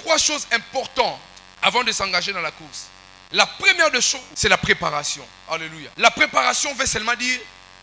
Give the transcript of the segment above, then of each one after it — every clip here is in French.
3 choses importantes avant de s'engager dans la course. La première des choses, c'est la préparation. Alléluia. La préparation veut seulement dire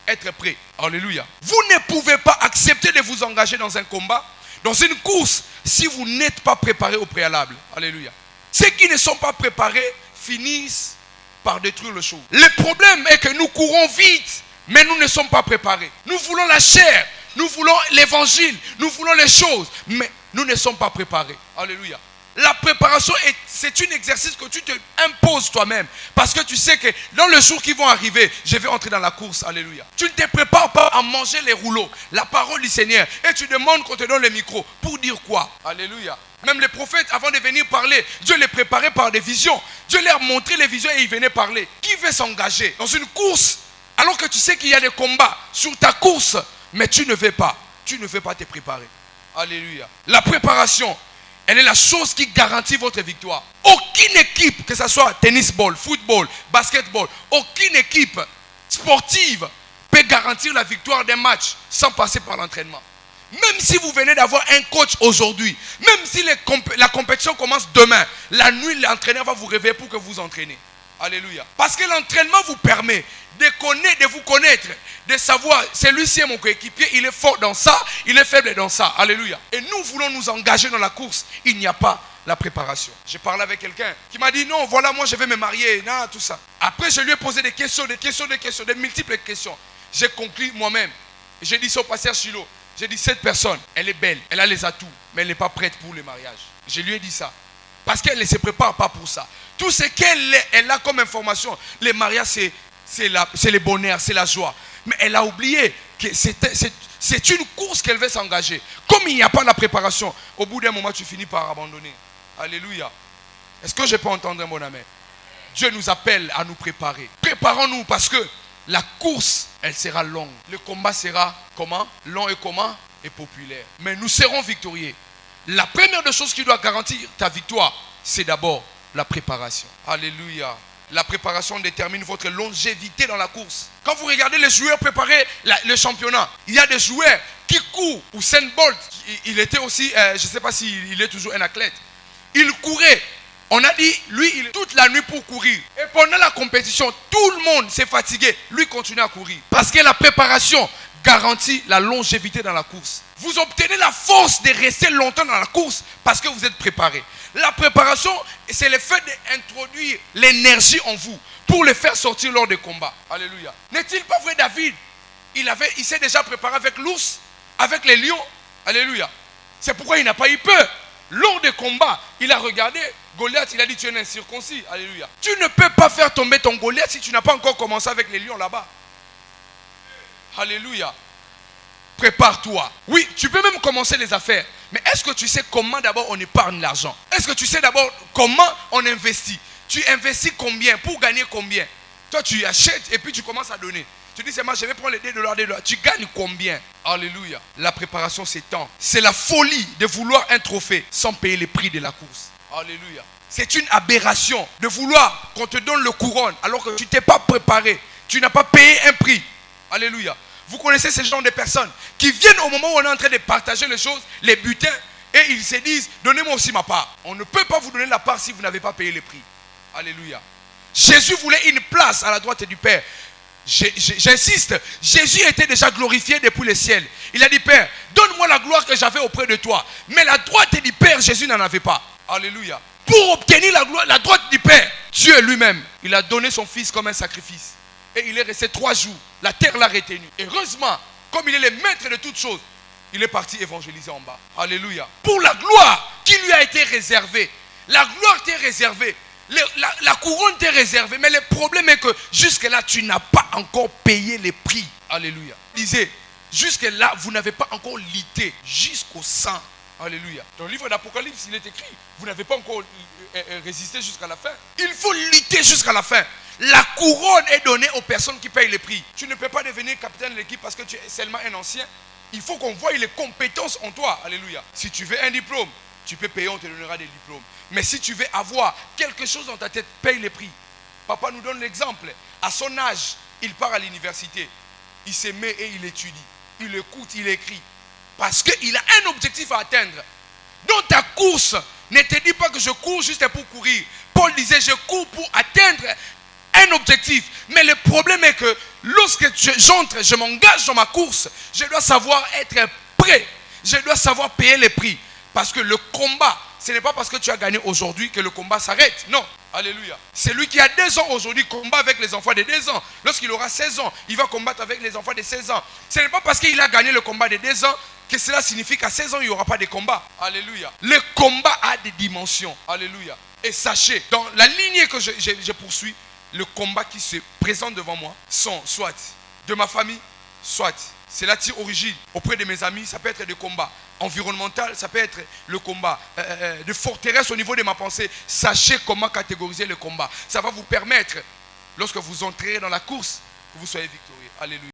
être prêt. Alléluia. Vous ne pouvez pas accepter de vous engager dans un combat, dans une course, si vous n'êtes pas préparé au préalable. Alléluia. Ceux qui ne sont pas préparés finissent par détruire le show. Le problème est que nous courons vite, mais nous ne sommes pas préparés. Nous voulons la chair, nous voulons l'évangile, nous voulons les choses, mais nous ne sommes pas préparés. Alléluia. La préparation, c'est un exercice que tu te imposes toi-même. Parce que tu sais que dans les jours qui vont arriver, je vais entrer dans la course. Alléluia. Tu ne te prépares pas à manger les rouleaux, la parole du Seigneur. Et tu demandes qu'on te donne le micro. Pour dire quoi? Alléluia. Même les prophètes, avant de venir parler, Dieu les préparait par des visions. Dieu leur montrait les visions et ils venaient parler. Qui veut s'engager dans une course alors que tu sais qu'il y a des combats sur ta course, mais tu ne veux pas. Tu ne veux pas te préparer. Alléluia. La préparation, elle est la chose qui garantit votre victoire. Aucune équipe, que ce soit tennis-ball, football, basketball, aucune équipe sportive peut garantir la victoire d'un match sans passer par l'entraînement. Même si vous venez d'avoir un coach aujourd'hui, même si la compétition commence demain, la nuit, l'entraîneur va vous réveiller pour que vous entraînez. Alléluia. Parce que l'entraînement vous permet de vous connaître, de savoir, celui-ci est mon coéquipier, il est fort dans ça, il est faible dans ça. Alléluia. Et nous voulons nous engager dans la course, il n'y a pas la préparation. J'ai parlé avec quelqu'un qui m'a dit non, voilà, moi je vais me marier, non, tout ça. Après, je lui ai posé des multiples questions. J'ai conclu moi-même. J'ai dit ça au pasteur Chilo. J'ai dit, cette personne, elle est belle, elle a les atouts, mais elle n'est pas prête pour le mariage. Je lui ai dit ça. Parce qu'elle ne se prépare pas pour ça. Tout ce qu'elle a comme information, le mariage, c'est le bonheur, c'est la joie. Mais elle a oublié que c'est une course qu'elle veut s'engager. Comme il n'y a pas la préparation, au bout d'un moment, tu finis par abandonner. Alléluia. Est-ce que je peux entendre un bon amen? Dieu nous appelle à nous préparer. Préparons-nous parce que la course, elle sera longue. Le combat sera comment? Long et comment? Et populaire. Mais nous serons victorieux. La première des choses qui doit garantir ta victoire, c'est d'abord la préparation. Alléluia. La préparation détermine votre longévité dans la course. Quand vous regardez les joueurs préparer le championnat, il y a des joueurs qui courent. Usain Bolt, il était aussi, je ne sais pas s'il est toujours un athlète. Il courait. On a dit, lui, il est toute la nuit pour courir. Et pendant la compétition, tout le monde s'est fatigué. Lui continue à courir. Parce que la préparation garantit la longévité dans la course. Vous obtenez la force de rester longtemps dans la course parce que vous êtes préparé. La préparation, c'est le fait d'introduire l'énergie en vous pour le faire sortir lors des combats. Alléluia. N'est-il pas vrai, David? Il s'est déjà préparé avec l'ours, avec les lions. Alléluia. C'est pourquoi il n'a pas eu peur. Lors des combats, il a regardé Goliath, il a dit tu es incirconcis. Alléluia. Tu ne peux pas faire tomber ton Goliath si tu n'as pas encore commencé avec les lions là-bas. Alléluia. Prépare-toi. Oui, tu peux même commencer les affaires. Mais est-ce que tu sais comment d'abord on épargne l'argent? Est-ce que tu sais d'abord comment on investit? Tu investis combien pour gagner combien? Toi, tu achètes et puis tu commences à donner. Tu dis, c'est moi, je vais prendre les $2. Tu gagnes combien? Alléluia. La préparation, c'est temps. C'est la folie de vouloir un trophée sans payer les prix de la course. Alléluia. C'est une aberration de vouloir qu'on te donne le couronne alors que tu ne t'es pas préparé. Tu n'as pas payé un prix. Alléluia. Vous connaissez ce genre de personnes qui viennent au moment où on est en train de partager les choses, les butins, et ils se disent, donnez-moi aussi ma part. On ne peut pas vous donner la part si vous n'avez pas payé les prix. Alléluia. Jésus voulait une place à la droite du Père. J'insiste, Jésus était déjà glorifié depuis le ciel. Il a dit, Père, donne-moi la gloire que j'avais auprès de toi. Mais la droite du Père, Jésus n'en avait pas. Alléluia. Pour obtenir la gloire, la droite du Père, Dieu lui-même, il a donné son fils comme un sacrifice. Et il est resté 3 jours. La terre l'a retenu. Heureusement, comme il est le maître de toutes choses, il est parti évangéliser en bas. Alléluia. Pour la gloire qui lui a été réservée. La gloire t'est réservée. La couronne t'est réservée. Mais le problème est que jusque-là, tu n'as pas encore payé les prix. Alléluia. Disait, jusque-là, vous n'avez pas encore lutté jusqu'au sang. Alléluia. Dans le livre d'Apocalypse, il est écrit, vous n'avez pas encore résisté jusqu'à la fin. Il faut lutter jusqu'à la fin. La couronne est donnée aux personnes qui payent les prix. Tu ne peux pas devenir capitaine de l'équipe parce que tu es seulement un ancien. Il faut qu'on voie les compétences en toi. Alléluia. Si tu veux un diplôme, tu peux payer, on te donnera des diplômes. Mais si tu veux avoir quelque chose dans ta tête, paye les prix. Papa nous donne l'exemple. À son âge, il part à l'université. Il se met et il étudie. Il écoute, il écrit. Parce qu'il a un objectif à atteindre. Dans ta course, Ne te dis pas que je cours juste pour courir. Paul disait, je cours pour atteindre un objectif. Mais le problème est que lorsque j'entre, je m'engage dans ma course, je dois savoir être prêt. Je dois savoir payer les prix. Parce que le combat, ce n'est pas parce que tu as gagné aujourd'hui que le combat s'arrête. Non. Alléluia. Celui qui a 2 ans aujourd'hui combat avec les enfants de 2 ans. Lorsqu'il aura 16 ans, il va combattre avec les enfants de 16 ans. Ce n'est pas parce qu'il a gagné le combat de 2 ans que cela signifie qu'à 16 ans, il n'y aura pas de combat. Alléluia. Le combat a des dimensions. Alléluia. Et sachez, dans la lignée que je poursuis, le combat qui se présente devant moi sont soit de ma famille, soit c'est la origine auprès de mes amis, ça peut être des combats environnemental, ça peut être le combat de forteresse au niveau de ma pensée. Sachez comment catégoriser le combat. Ça va vous permettre, lorsque vous entrerez dans la course, que vous soyez victorieux. Alléluia.